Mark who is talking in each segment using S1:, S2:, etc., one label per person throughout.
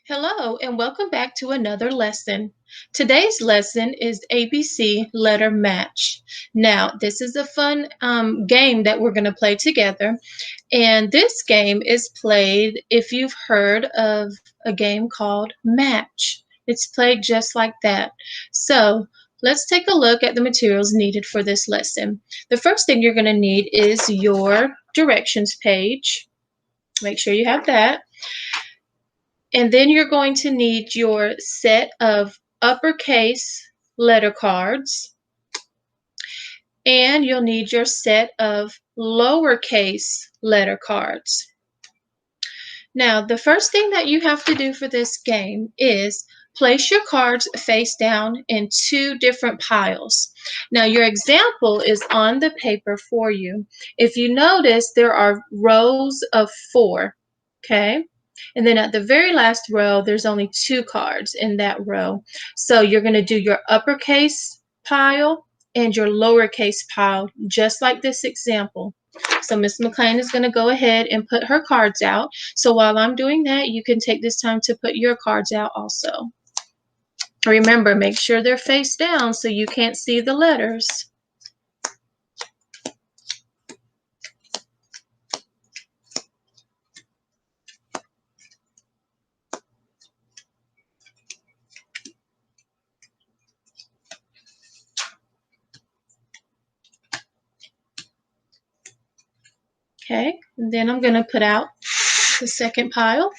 S1: Hello, and welcome back to another lesson. Today's lesson is ABC letter match. Now, this is a fun game that we're going to play together. And this game is played if you've heard of a game called Match. It's played just like that. So, let's take a look at the materials needed for this lesson. The first thing you're going to need is your directions page. Make sure you have that. And then you're going to need your set of uppercase letter cards, and you'll need your set of lowercase letter cards. Now, the first thing that you have to do for this game is place your cards face down in two different piles. Now, your example is on the paper for you. If you notice, there are rows of 4, okay? And then at the very last row, there's only 2 cards in that row. So you're going to do your uppercase pile and your lowercase pile, just like this example. So Miss McLean is going to go ahead and put her cards out. So while I'm doing that, you can take this time to put your cards out also. Remember, make sure they're face down so you can't see the letters. Okay, and then I'm going to put out the second pile.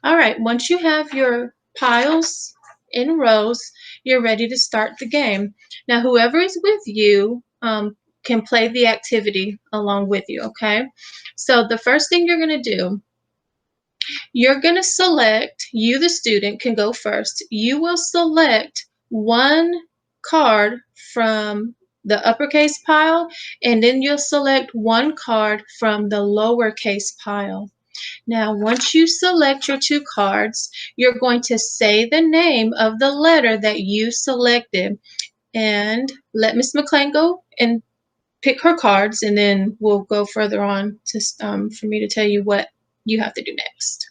S1: All right, once you have your piles in rows, you're ready to start the game. Now, whoever is with you can play the activity along with you, okay? So the first thing you're going to do, you're going to select, you the student can go first. You will select one card from the uppercase pile, and then you'll select one card from the lowercase pile. Now, once you select your 2 cards, you're going to say the name of the letter that you selected. And let Miss McLean go and pick her cards, and then we'll go further on to for me to tell you what you have to do next.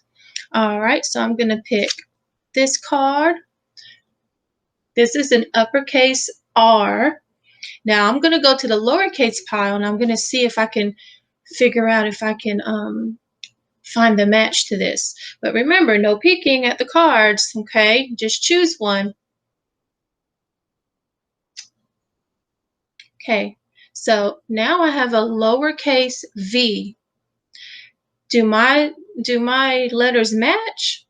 S1: All right, so I'm going to pick this card. This is an uppercase R. Now, I'm going to go to the lowercase pile, and I'm going to see if I can figure out if I can find the match to this. But remember, no peeking at the cards, okay? Just choose one. Okay, so now I have a lowercase v. Do my letters match?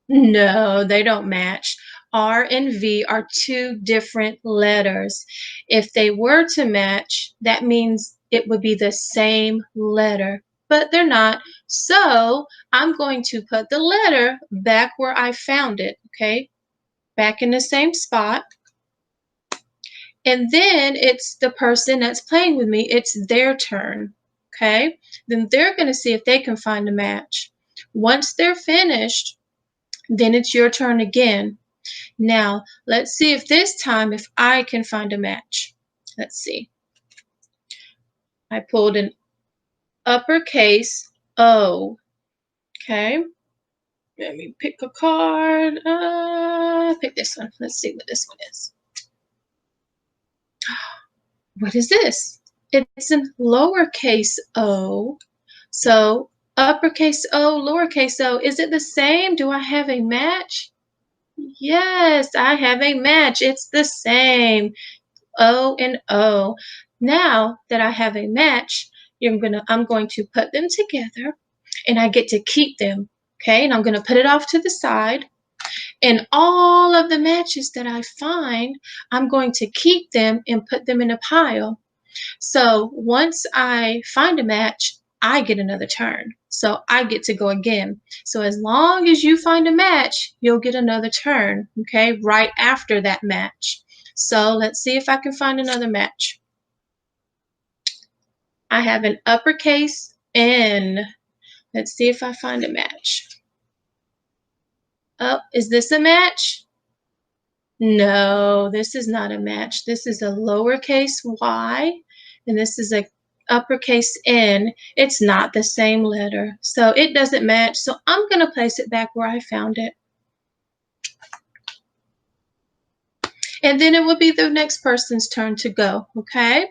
S1: No, they don't match. R and V are 2 different letters. If they were to match, that means it would be the same letter, but they're not. So I'm going to put the letter back where I found it, okay? Back in the same spot. And then it's the person that's playing with me, it's their turn, okay? Then they're going to see if they can find a match. Once they're finished, then it's your turn again. Now, let's see if this time if I can find a match. Let's see. I pulled an uppercase O. Okay. Let me pick a card. Pick this one. Let's see what this one is. What is this? It's in lowercase o. So uppercase O, lowercase o. Is it the same? Do I have a match? Yes, I have a match. It's the same. O and O. Now that I have a match, I'm going to put them together, and I get to keep them. Okay, and I'm going to put it off to the side. And all of the matches that I find, I'm going to keep them and put them in a pile. So once I find a match, I get another turn. So I get to go again. So as long as you find a match, you'll get another turn, okay, right after that match. So let's see if I can find another match. I have an uppercase N. Let's see if I find a match. Oh, is this a match? No, this is not a match. This is a lowercase y, and this is a uppercase N. It's not the same letter, so it doesn't match. So I'm going to place it back where I found it. And then it will be the next person's turn to go, okay?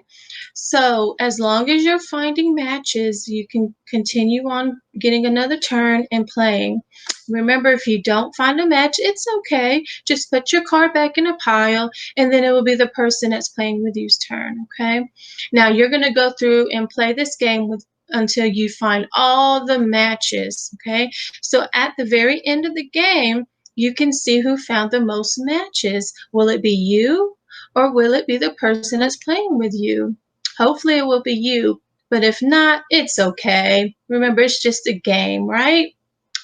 S1: So as long as you're finding matches, you can continue on getting another turn and playing. Remember, if you don't find a match, it's okay. Just put your card back in a pile, and then it will be the person that's playing with you's turn, okay? Now you're going to go through and play this game until you find all the matches, okay? So at the very end of the game, you can see who found the most matches. Will it be you, or will it be the person that's playing with you? Hopefully it will be you, but if not, it's okay. Remember, it's just a game, right?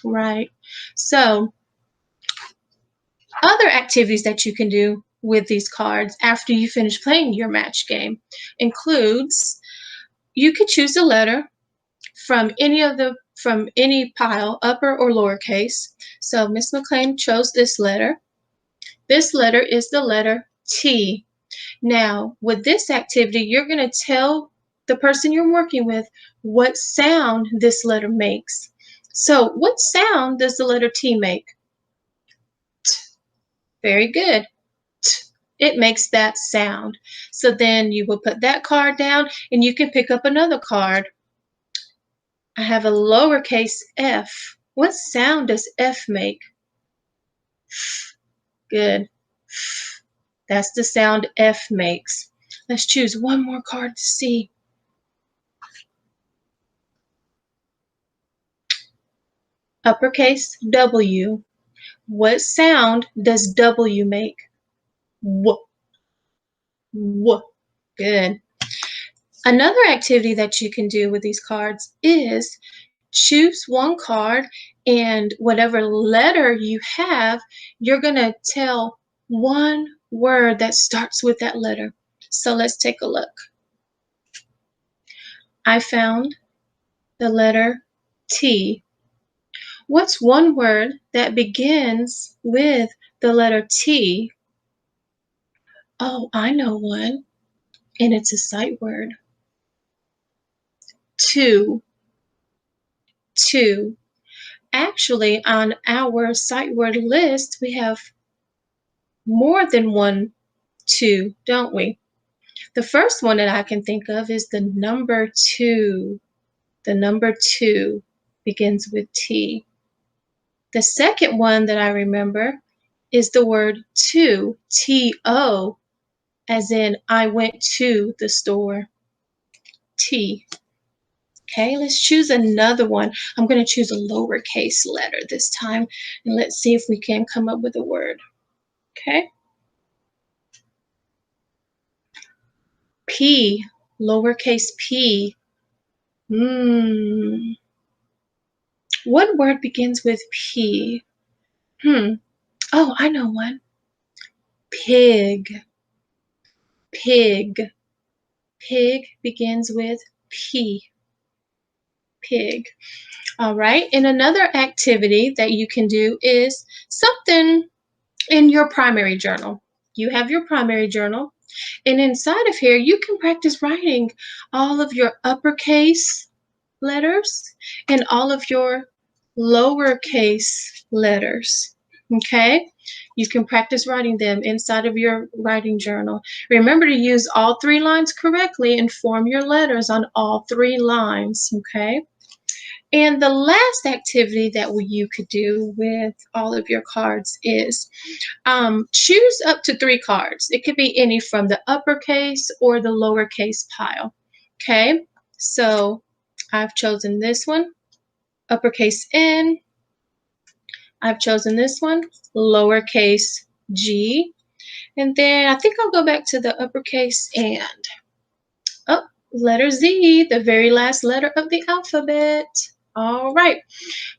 S1: Right. So, other activities that you can do with these cards after you finish playing your match game includes you could choose a letter from any pile, upper or lowercase. So Miss McLean chose this letter. This letter is the letter T. Now, with this activity, you're going to tell the person you're working with what sound this letter makes. So, what sound does the letter T make? T. Very good. T. It makes that sound. So then you will put that card down and you can pick up another card. I have a lowercase f. What sound does F make? Good. That's the sound F makes. Let's choose one more card to see. Uppercase W. What sound does W make? W. W. Good. Another activity that you can do with these cards is choose one card, and whatever letter you have, you're going to tell one word that starts with that letter. So let's take a look. I found the letter T. What's one word that begins with the letter T? Oh, I know one, and it's a sight word. Two. Two. Actually, on our sight word list, we have more than one two, don't we? The first one that I can think of is the number 2. The number 2 begins with T. The second one that I remember is the word to, T-O, as in I went to the store. T. Okay, let's choose another one. I'm going to choose a lowercase letter this time, and let's see if we can come up with a word. Okay. P, lowercase p. What word begins with P? Oh, I know one. Pig. Pig. Pig begins with P. Pig. All right. And another activity that you can do is something in your primary journal. You have your primary journal, and inside of here, you can practice writing all of your uppercase letters and all of your lowercase letters. Okay? You can practice writing them inside of your writing journal. Remember to use all 3 lines correctly and form your letters on all 3 lines. Okay? And the last activity that you could do with all of your cards is choose up to 3 cards. It could be any from the uppercase or the lowercase pile. Okay, so I've chosen this one, uppercase N. I've chosen this one, lowercase G. And then I think I'll go back to the uppercase and, oh, Letter Z, the very last letter of the alphabet. All right.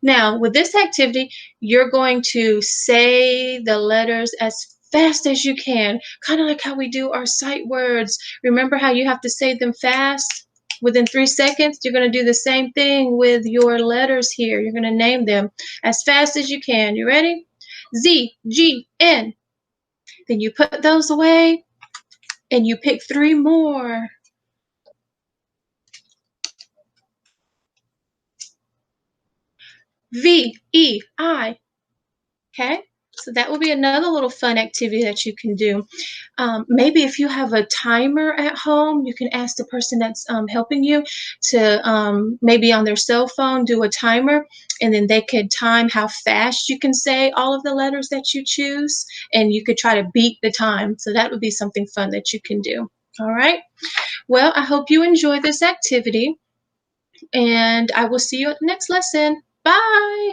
S1: Now, with this activity, you're going to say the letters as fast as you can, kind of like how we do our sight words. Remember how you have to say them fast? Within 3 seconds, you're going to do the same thing with your letters here. You're going to name them as fast as you can. You ready? Z, G, N. Then you put those away and you pick three more. V, E, I. Okay? So that will be another little fun activity that you can do. Maybe if you have a timer at home, you can ask the person that's helping you to maybe on their cell phone do a timer, and then they could time how fast you can say all of the letters that you choose, and you could try to beat the time. So that would be something fun that you can do. All right. Well, I hope you enjoy this activity, and I will see you at the next lesson. Bye.